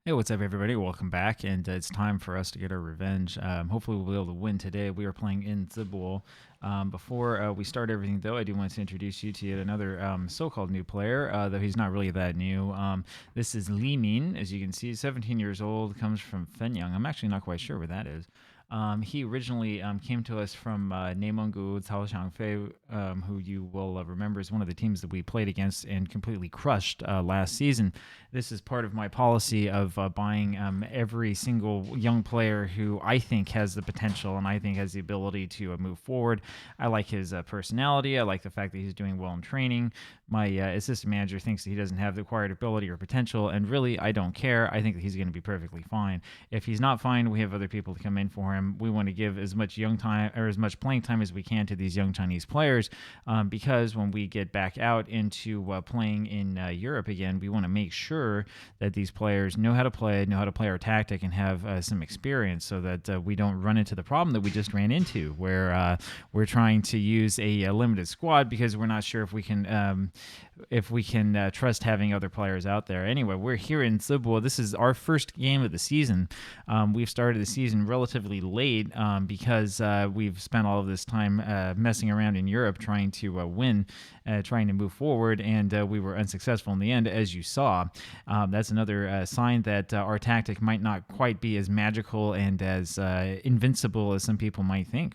Hey, what's up, everybody? Welcome back, and it's time for us to get our revenge. Hopefully, we'll be able to win today. We are playing in Zibo. Before we start everything, though, I do want to introduce you to yet another so-called new player, though he's not really that new. This is Li Min, as you can see, 17 years old, comes from Fenyang. I'm actually not quite sure where that is. He originally came to us from Neimungu Cao who you will remember is one of the teams that we played against and completely crushed last season. This is part of my policy of buying every single young player who I think has the potential and I think has the ability to move forward. I like his personality. I like the fact that he's doing well in training. My assistant manager thinks that he doesn't have the required ability or potential, and really, I don't care. I think that he's going to be perfectly fine. If he's not fine, we have other people to come in for him. We want to give as much young time or as much playing time as we can to these young Chinese players, because when we get back out into playing in Europe again, we want to make sure that these players know how to play our tactic, and have some experience, so that we don't run into the problem that we just ran into, where we're trying to use a limited squad because we're not sure if we can trust having other players out there. Anyway, we're here in Zibo. This is our first game of the season. We've started the season relatively late because we've spent all of this time messing around in Europe trying to win, trying to move forward, and we were unsuccessful in the end, as you saw. That's another sign that our tactic might not quite be as magical and as invincible as some people might think.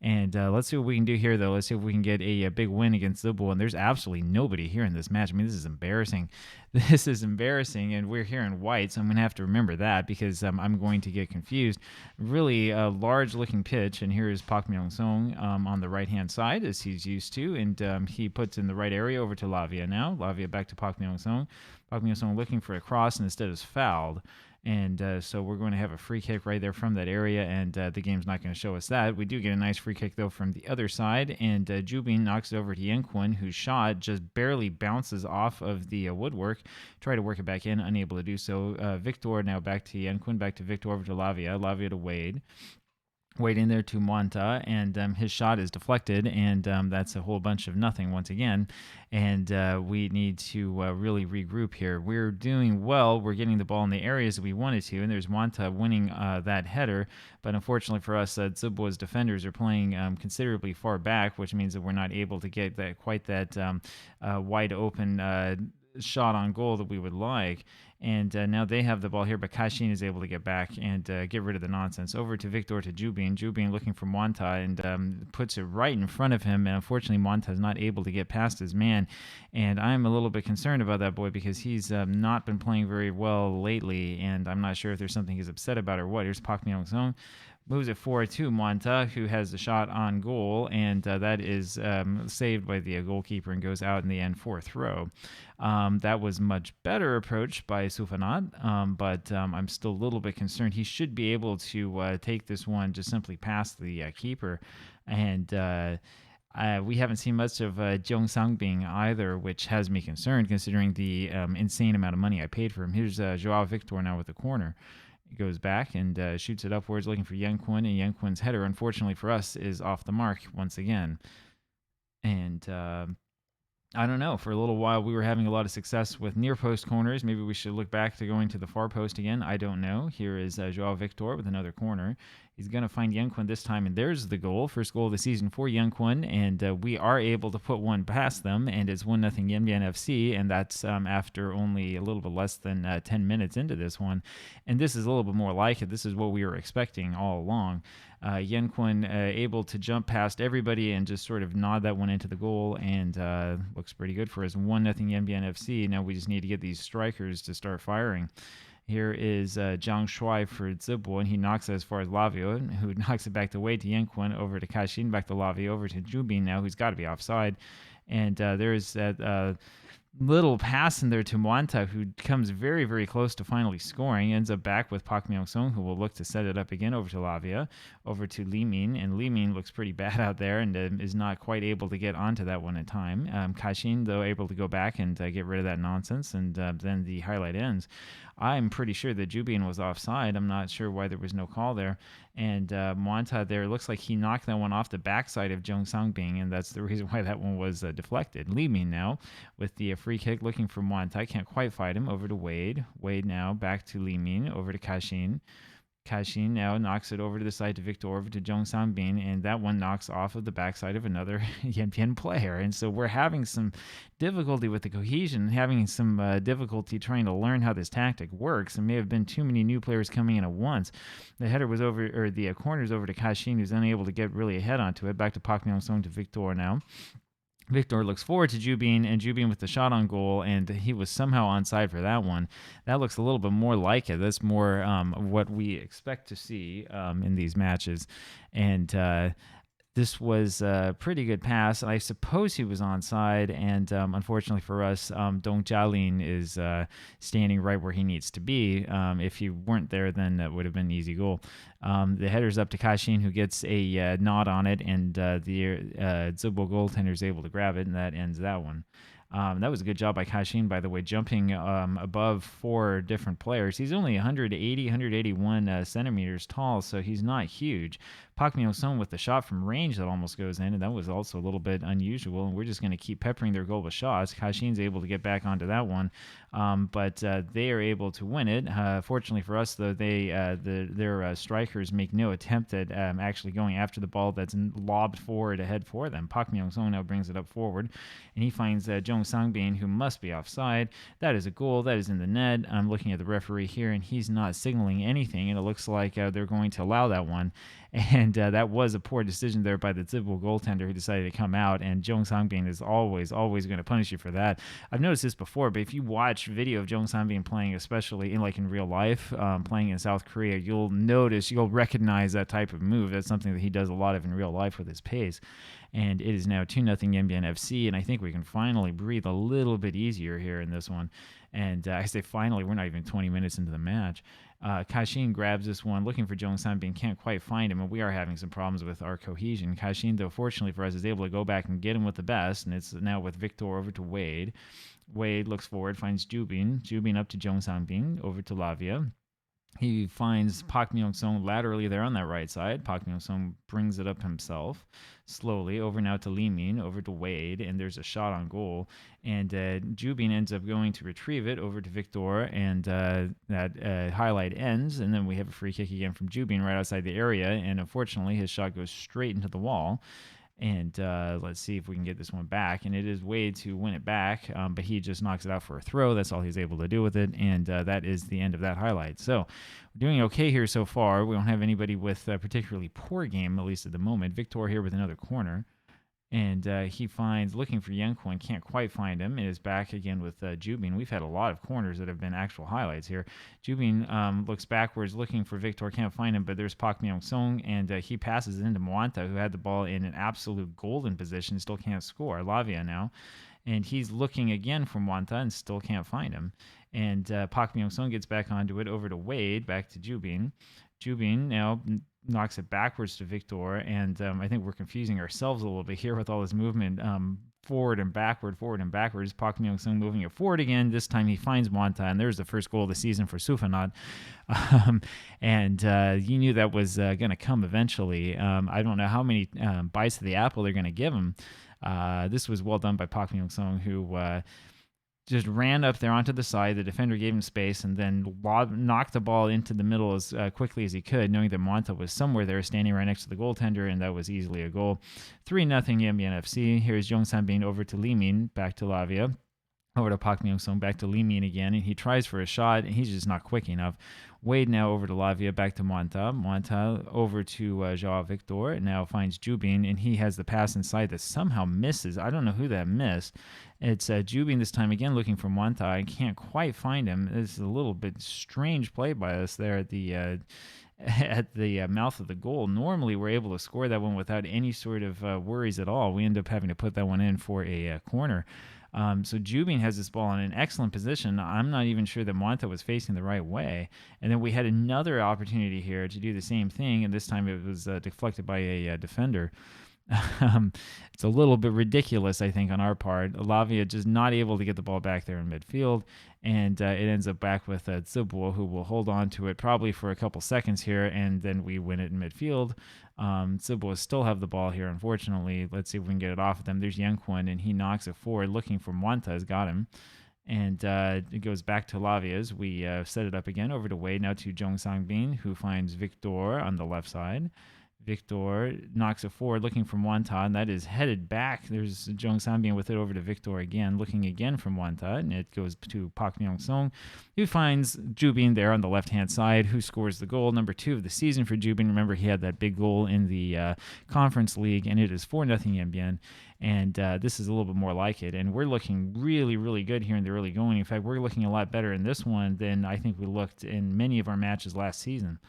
And let's see what we can do here, though. Let's see if we can get a big win against Zibo. And there's absolutely nobody here in this match. I mean, this is embarrassing. This is embarrassing, and we're here in white, so I'm going to have to remember that because I'm going to get confused. Really large-looking pitch, and here is Park Myung-sung on the right-hand side, as he's used to, and he puts in the right area over to Lavia now. Lavia back to Park Myung-sung. Park Myung-sung looking for a cross, and instead is fouled. And so we're going to have a free kick right there from that area, and the game's not going to show us that. We do get a nice free kick, though, from the other side, and Jubin knocks it over to Yankwon, whose shot just barely bounces off of the woodwork. Try to work it back in, unable to do so. Victor now back to Yankwon, back to Victor over to Lavia. Lavia to Wade. Wade in there to Mwanta, and his shot is deflected, and that's a whole bunch of nothing once again. And we need to really regroup here. We're doing well. We're getting the ball in the areas that we wanted to, and there's Mwanta winning that header. But unfortunately for us, Zibo's defenders are playing considerably far back, which means that we're not able to get that wide open shot on goal that we would like. And now they have the ball here, but Kashin is able to get back and get rid of the nonsense. Over to Victor to Jubin. Jubin looking for Mwanta and puts it right in front of him. And unfortunately, Mwanta is not able to get past his man. And I'm a little bit concerned about that boy because he's not been playing very well lately. And I'm not sure if there's something he's upset about or what. Here's Park Myung-sung. Moves it forward to Mwanta, who has the shot on goal, and that is saved by the goalkeeper and goes out in the end for a throw. That was much better approach by Sufanat, but I'm still a little bit concerned. He should be able to take this one just simply past the keeper, and we haven't seen much of Jung Sangbing either, which has me concerned considering the insane amount of money I paid for him. Here's Joao Victor now with the corner. He goes back and shoots it upwards looking for Yankwon, and Yankwon's header, unfortunately for us, is off the mark once again. And I don't know. For a little while, we were having a lot of success with near post corners. Maybe we should look back to going to the far post again. I don't know. Here is Joao Victor with another corner. He's going to find Yankwon this time, and there's the goal. First goal of the season for Yankwon, and we are able to put one past them, and it's 1-0 Yanbian FC, and that's after only a little bit less than 10 minutes into this one. And this is a little bit more like it. This is what we were expecting all along. Yankwon able to jump past everybody and just sort of nod that one into the goal, and looks pretty good for us. 1-0 Yanbian FC. Now we just need to get these strikers to start firing. Here is Zhang Shuai for Zibo, and he knocks it as far as Lavio, who knocks it back to Wei to Yankwon, over to Kashin, back to Lavio, over to Jubin now, who's got to be offside. And there's that little pass in there to Mwanta, who comes very, very close to finally scoring, ends up back with Park Myung-sung, who will look to set it up again over to Lavia, over to Li Min, and Li Min looks pretty bad out there and is not quite able to get onto that one in time. Kashin, though, able to go back and get rid of that nonsense, and then the highlight ends. I'm pretty sure that Jubian was offside. I'm not sure why there was no call there. And Mwanta there, looks like he knocked that one off the backside of Jung Sangbin, and that's the reason why that one was deflected. Li Min now with the free kick looking for Mwanta. Can't quite fight him. Over to Wade. Wade now back to Li Min. Over to Kashin. Kashin now knocks it over to the side to Victor, over to Jung Sangbin, and that one knocks off of the backside of another Yanbian player. And so we're having some difficulty with the cohesion, having some difficulty trying to learn how this tactic works. There may have been too many new players coming in at once. The header was over, or the corner's over to Kashin, who's unable to get really ahead onto it. Back to Park Myung-sung to Victor now. Victor looks forward to Jubian, and Jubian with the shot on goal, and he was somehow onside for that one. That looks a little bit more like it. That's more what we expect to see in these matches. And this was a pretty good pass. I suppose he was onside, and unfortunately for us, Dong Jialin is standing right where he needs to be. If he weren't there, then that would have been an easy goal. The header's up to Kashin, who gets a nod on it, and the Zibo goaltender is able to grab it, and that ends that one. That was a good job by Kashin, by the way, jumping above 4 different players. He's only 181 centimeters tall, so he's not huge. Park Myung-sung with the shot from range that almost goes in, and that was also a little bit unusual, and we're just going to keep peppering their goal with shots. Kashin's able to get back onto that one, but they are able to win it. Fortunately for us, though, their strikers make no attempt at actually going after the ball that's lobbed forward ahead for them. Park Myung-sung now brings it up forward, and he finds Jung Sangbin, who must be offside. That is a goal. That is in the net. I'm looking at the referee here, and he's not signaling anything, and it looks like they're going to allow that one. And that was a poor decision there by the Zibo goaltender, who decided to come out, and Jung Sangbin is always going to punish you for that. I've noticed this before, but if you watch video of Jung Sangbin playing, especially in real life, playing in South Korea, you'll recognize that type of move. That's something that he does a lot of in real life with his pace. And it is now 2-0 Yanbian FC, and I think we can finally breathe a little bit easier here in this one. And I say finally, we're not even 20 minutes into the match. Kashin grabs this one, looking for Jung Sangbin, can't quite find him, and we are having some problems with our cohesion. Kashin, though, fortunately for us, is able to go back and get him with the best, and it's now with Victor over to Wade. Wade looks forward, finds Jubian. Jubian up to Jung Sangbin, over to Lavia. He finds Park Myung-sung laterally there on that right side. Park Myung-sung brings it up himself slowly, over now to Li Min, over to Wade, and there's a shot on goal. And Jubian ends up going to retrieve it over to Victor, and that highlight ends. And then we have a free kick again from Jubian right outside the area, and unfortunately his shot goes straight into the wall. And let's see if we can get this one back. And it is Wade to win it back, but he just knocks it out for a throw. That's all he's able to do with it, and that is the end of that highlight. So we're doing okay here so far. We don't have anybody with a particularly poor game, at least at the moment. Victor here with another corner. And he finds, looking for Yenko, and can't quite find him, and is back again with Jubian. We've had a lot of corners that have been actual highlights here. Jubian looks backwards, looking for Victor, can't find him, but there's Park Myung-sung, and he passes it into Mwanta, who had the ball in an absolute golden position, still can't score. Lavia now. And he's looking again for Mwanta and still can't find him. And Park Myung-sung gets back onto it, over to Wade, back to Jubian. Jubian now knocks it backwards to Victor, and I think we're confusing ourselves a little bit here with all this movement forward and backwards. Park Myung-sung moving it forward again. This time he finds Mwanta, and there's the first goal of the season for Sufanat. And you knew that was going to come eventually. I don't know how many bites of the apple they're going to give him. This was well done by Park Myung-sung, who just ran up there onto the side. The defender gave him space, and then knocked the ball into the middle as quickly as he could, knowing that Mwanta was somewhere there standing right next to the goaltender, and that was easily a goal. 3-0 Yanbian FC. Here's Jung Sangbin over to Li Min, back to Lavia. Over to Park Myung-sung, back to Li Min again, and he tries for a shot, and he's just not quick enough. Wade now over to Lavia, back to Mwanta. Mwanta over to Joao Victor, and now finds Jubian, and he has the pass inside that somehow misses. I don't know who that missed. It's Jubian this time again, looking for Mwanta. I can't quite find him. This is a little bit strange play by us there at the mouth of the goal. Normally, we're able to score that one without any sort of worries at all. We end up having to put that one in for a corner. So Jubian has this ball in an excellent position. I'm not even sure that Mwanta was facing the right way. And then we had another opportunity here to do the same thing, and this time it was deflected by a defender. Um, it's a little bit ridiculous, I think, on our part. Lavia just not able to get the ball back there in midfield, and it ends up back with Zibo, who will hold on to it probably for a couple seconds here, and then we win it in midfield. Zibo still have the ball here, unfortunately. Let's see if we can get it off of them. There's Yanquan, and he knocks it forward, looking for Mwanta, has got him. And it goes back to Lavia's. We set it up again over to Wade, now to Jong Sang-bin, who finds Victor on the left side. Victor knocks it forward, looking from Wanta, and that is headed back. There's Jong Sang-bin with it over to Victor again, looking again from Wanta, and it goes to Park Myung-sung, who finds Jubin there on the left-hand side, who scores the goal, number 2 of the season for Jubin. Remember, he had that big goal in the Conference League, and it is 4-0 Yanbian. And this is a little bit more like it. And we're looking really, really good here in the early going. In fact, we're looking a lot better in this one than I think we looked in many of our matches last season.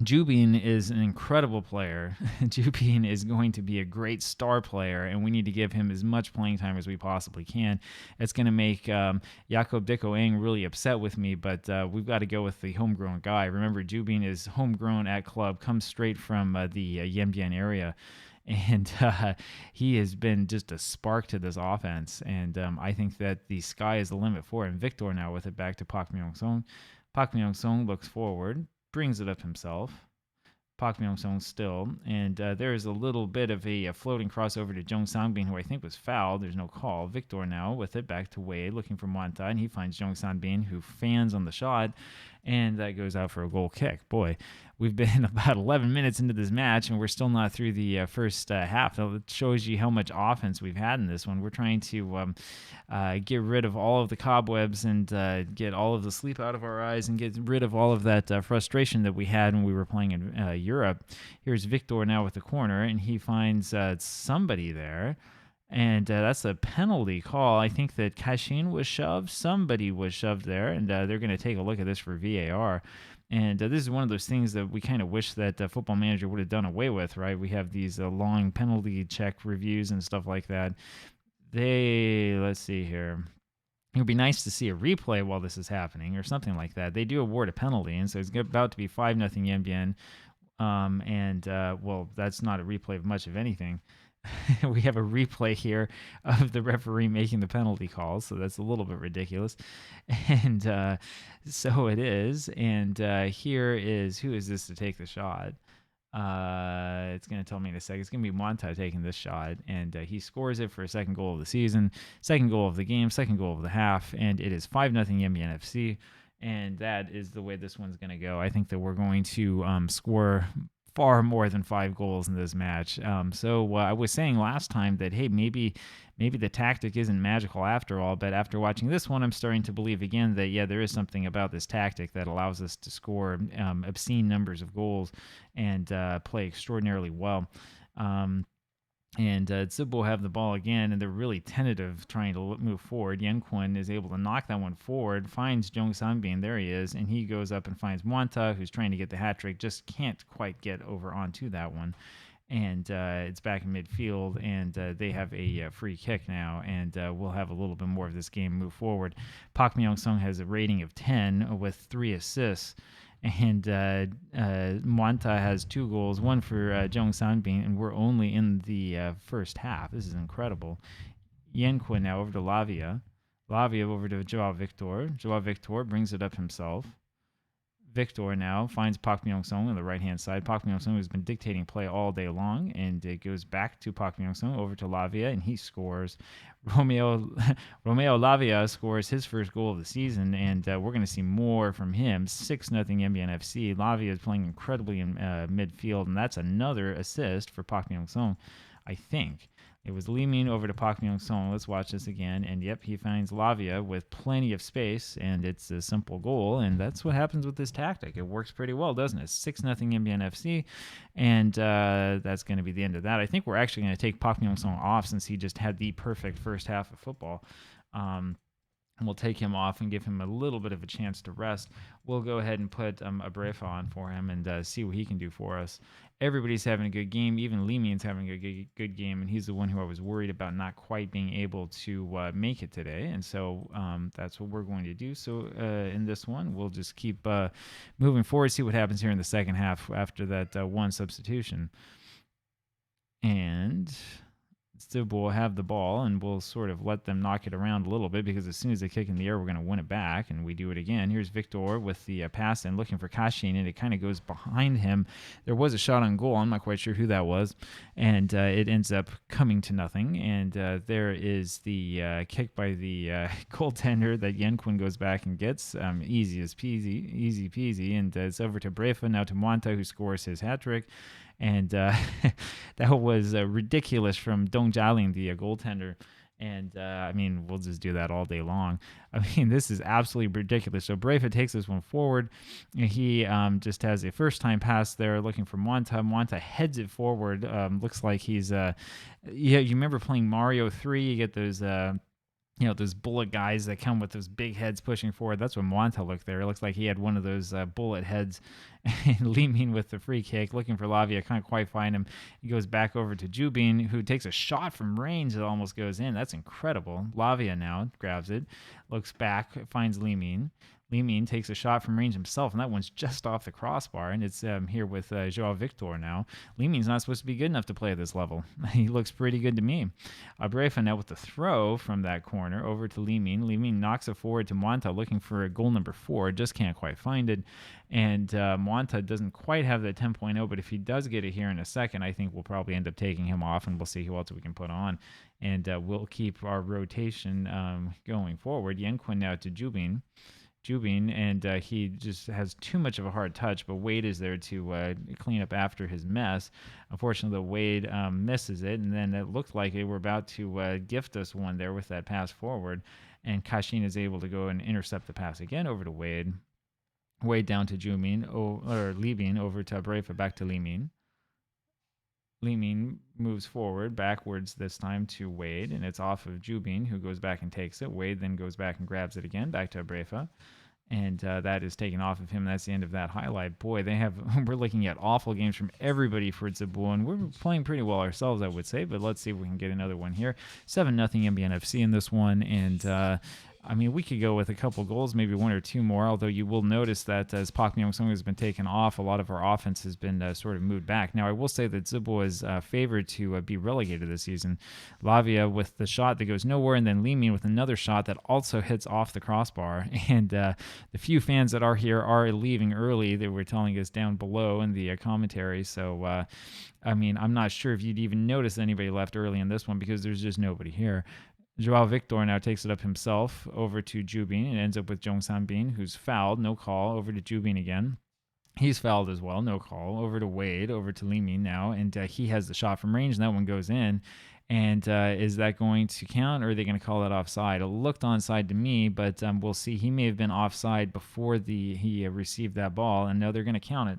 Jubin is an incredible player. Jubin is going to be a great star player, and we need to give him as much playing time as we possibly can. It's going to make Jakob Dicko Eng really upset with me, but we've got to go with the homegrown guy. Remember, Jubin is homegrown at club, comes straight from the Yanbian area. And he has been just a spark to this offense. And I think that the sky is the limit for him. Victor now with it back to Park Myung-sung. Park Myung-sung looks forward, brings it up himself. Park Myung-sung still. And there is a little bit of a floating crossover to Jong Sang-bin, who I think was fouled. There's no call. Victor now with it back to Wade, looking for Mwanta. And he finds Jong Sang-bin, who fans on the shot. And that goes out for a goal kick. Boy, we've been about 11 minutes into this match, and we're still not through the first half. That shows you how much offense we've had in this one. We're trying to get rid of all of the cobwebs and get all of the sleep out of our eyes and get rid of all of that frustration that we had when we were playing in Europe. Here's Victor now with the corner, and he finds somebody there. And that's a penalty call. I think that Kashin was shoved. Somebody was shoved there, and they're going to take a look at this for VAR. And this is one of those things that we kind of wish that Football Manager would have done away with, right? We have these long penalty check reviews and stuff like that. Let's see here. It would be nice to see a replay while this is happening or something like that. They do award a penalty, and so it's about to be 5-0 Yanbian. Well, that's not a replay of much of anything. We have a replay here of the referee making the penalty calls, so that's a little bit ridiculous. And so it is. And here is, who is this to take the shot? It's going to tell me in a second. It's going to be Mwanta taking this shot, and he scores it for a second goal of the season, second goal of the game, second goal of the half, and it is 5-0 Yanbian FC. And that is the way this one's going to go. I think that we're going to score far more than 5 goals in this match. So I was saying last time that, hey, maybe the tactic isn't magical after all, but after watching this one, I'm starting to believe again that, yeah, there is something about this tactic that allows us to score obscene numbers of goals and play extraordinarily well. And Zibo have the ball again, and they're really tentative trying to move forward. Yanquan is able to knock that one forward, finds Jong Sang-bin, there he is, and he goes up and finds Mwanta, who's trying to get the hat trick, just can't quite get over onto that one. And it's back in midfield, and they have a free kick now, and we'll have a little bit more of this game move forward. Park Myung-sung has a rating of 10 with 3 assists. And Mwanta has 2 goals, one for Jong Sang-bin, and we're only in the first half. This is incredible. Yanquan now over to Lavia. Lavia over to Joao Victor. Joao Victor brings it up himself. Victor now finds Park Myung-sung on the right-hand side. Park Myung-sung has been dictating play all day long, and it goes back to Park Myung-sung over to Lavia, and he scores. Romeo Lavia scores his first goal of the season, and we're going to see more from him. 6-0 Yanbian FC. Lavia is playing incredibly in midfield, and that's another assist for Park Myung-sung, I think. It was Lee Min over to Park Myung-sung. Let's watch this again. And yep, he finds Lavia with plenty of space, and it's a simple goal. And that's what happens with this tactic. It works pretty well, doesn't it? 6-0 Yanbian FC, and that's going to be the end of that. I think we're actually going to take Park Myung-sung off since he just had the perfect first half of football. And we'll take him off and give him a little bit of a chance to rest. We'll go ahead and put a Brefa on for him and see what he can do for us. Everybody's having a good game. Even Lee Min's having a good game, and he's the one who I was worried about not quite being able to make it today. And so that's what we're going to do. So in this one, we'll just keep moving forward, see what happens here in the second half after that one substitution. And Zibo will have the ball, and we'll sort of let them knock it around a little bit because as soon as they kick in the air, we're going to win it back, and we do it again. Here's Victor with the pass and looking for Kashin, and it kind of goes behind him. There was a shot on goal. I'm not quite sure who that was, and it ends up coming to nothing. And there is the kick by the goaltender that Yanbian goes back and gets. Easy peasy, and it's over to Brefa, now to Mwanta, who scores his hat trick. And that was ridiculous from Dong Jialing, the goaltender. And I mean, we'll just do that all day long. I mean, this is absolutely ridiculous. So Brefa takes this one forward. He just has a first-time pass there, looking for Mwanta. Mwanta heads it forward. Looks like he's you remember playing Mario 3? You get those those bullet guys that come with those big heads pushing forward. That's what Mwanta looked there. It looks like he had one of those bullet heads. And Li Min with the free kick, looking for Lavia, can't quite find him. He goes back over to Jubin, who takes a shot from range that almost goes in. That's incredible. Lavia now grabs it, looks back, finds Li Min. Li Min takes a shot from range himself, and that one's just off the crossbar, and it's here with Joao Victor now. Li Min's not supposed to be good enough to play at this level. He looks pretty good to me. Brefa now with the throw from that corner over to Li Min. Li Min knocks it forward to Mwanta, looking for a goal number 4, just can't quite find it. And Mwanta doesn't quite have the 10.0, but if he does get it here in a second, I think we'll probably end up taking him off, and we'll see who else we can put on. And we'll keep our rotation going forward. Yanbian now to Jubin, and he just has too much of a hard touch, but Wade is there to clean up after his mess. Unfortunately, Wade misses it, and then it looked like they were about to gift us one there with that pass forward, and Kashin is able to go and intercept the pass again over to Wade. Wade down to Jubin, or Li Min over to Brefa, back to Li Min. Li Min moves forward, backwards this time to Wade, and it's off of Jubin, who goes back and takes it. Wade then goes back and grabs it again, back to Brefa, and that is taken off of him. That's the end of that highlight. Boy, we're looking at awful games from everybody for Zibo, and we're playing pretty well ourselves, I would say, but let's see if we can get another one here. 7-0 Yanbian FC in this one, and I mean, we could go with a couple goals, maybe one or two more, although you will notice that as Park Myung-sung has been taken off, a lot of our offense has been sort of moved back. Now, I will say that Zibo is favored to be relegated this season. Lavia with the shot that goes nowhere, and then Li Min with another shot that also hits off the crossbar. And the few fans that are here are leaving early. They were telling us down below in the commentary. So, I mean, I'm not sure if you'd even notice anybody left early in this one because there's just nobody here. Joao Victor now takes it up himself over to Jubin and ends up with Jong Sanbin, who's fouled, no call, over to Jubin again. He's fouled as well, no call, over to Wade, over to Li Min now, and he has the shot from range, and that one goes in. And is that going to count, or are they going to call that offside? It looked onside to me, but we'll see. He may have been offside before he received that ball, and now they're going to count it.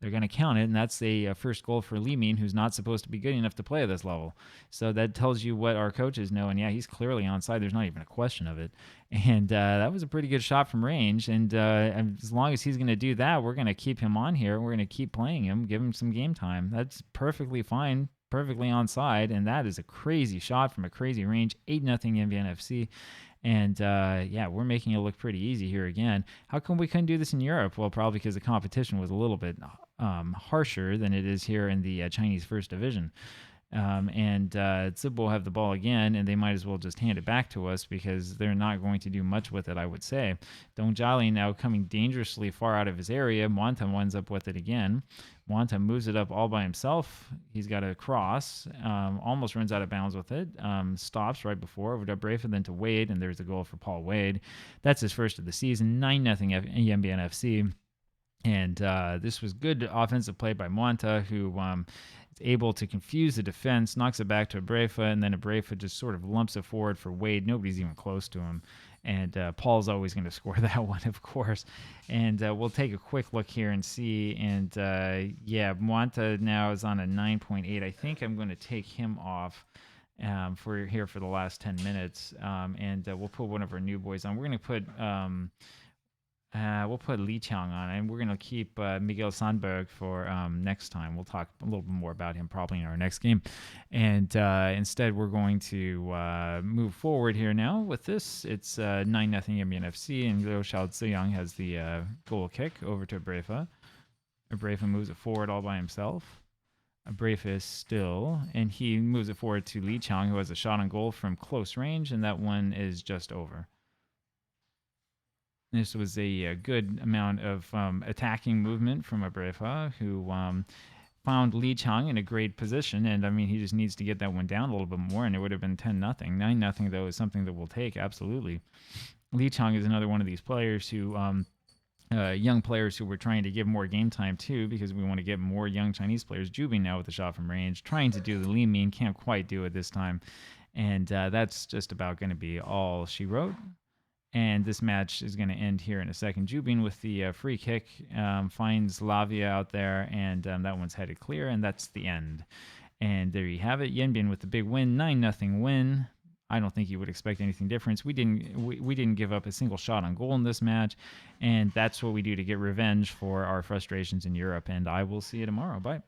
They're going to count it, and that's a first goal for Li Min, who's not supposed to be good enough to play at this level. So that tells you what our coaches know, and yeah, he's clearly onside. There's not even a question of it. And that was a pretty good shot from range, and as long as he's going to do that, we're going to keep him on here. We're going to keep playing him, give him some game time. That's perfectly fine, perfectly onside, and that is a crazy shot from a crazy range. 8-0 Yanbian FC. And yeah, we're making it look pretty easy here again. How come we couldn't do this in Europe? Well, probably because the competition was a little bit harsher than it is here in the Chinese First Division. And Zibo will have the ball again, and they might as well just hand it back to us because they're not going to do much with it, I would say. Dong Jialing now coming dangerously far out of his area. Mwanta winds up with it again. Mwanta moves it up all by himself. He's got a cross, almost runs out of bounds with it, stops right before, over to Brefa, then to Wade, and there's a goal for Paul Wade. That's his first of the season, 9-0 Yanbian FC. And this was good offensive play by Mwanta, who is able to confuse the defense, knocks it back to Brefa, and then Brefa just sort of lumps it forward for Wade. Nobody's even close to him. And Paul's always going to score that one, of course. And we'll take a quick look here and see. And yeah, Mwanta now is on a 9.8. I think I'm going to take him off for the last 10 minutes. And we'll put one of our new boys on. We're going to put we'll put Li Qiang on, and we're going to keep Miguel Sandberg for next time. We'll talk a little bit more about him probably in our next game. And instead, we're going to move forward here now with this. It's 9-0 Yanbian FC, and Liu Xiaoziyang has the goal kick over to Brefa. Brefa moves it forward all by himself. Brefa still, and he moves it forward to Li Chang, who has a shot on goal from close range, and that one is just over. This was a good amount of attacking movement from Brefa, who found Li Chang in a great position, and I mean, he just needs to get that one down a little bit more, and it would have been 10-0. 9-0, though, is something that we'll take, absolutely. Li Chang is another one of these players who, young players who we're trying to give more game time to, because we want to get more young Chinese players. Jubi now with the shot from range, trying to do the Li Min, can't quite do it this time. And that's just about going to be all she wrote. And this match is going to end here in a second. Jubin with the free kick finds Lavia out there, and that one's headed clear, and that's the end. And there you have it. Yanbian with the big win, 9-0 win. I don't think you would expect anything different. We didn't give up a single shot on goal in this match, and that's what we do to get revenge for our frustrations in Europe. And I will see you tomorrow. Bye.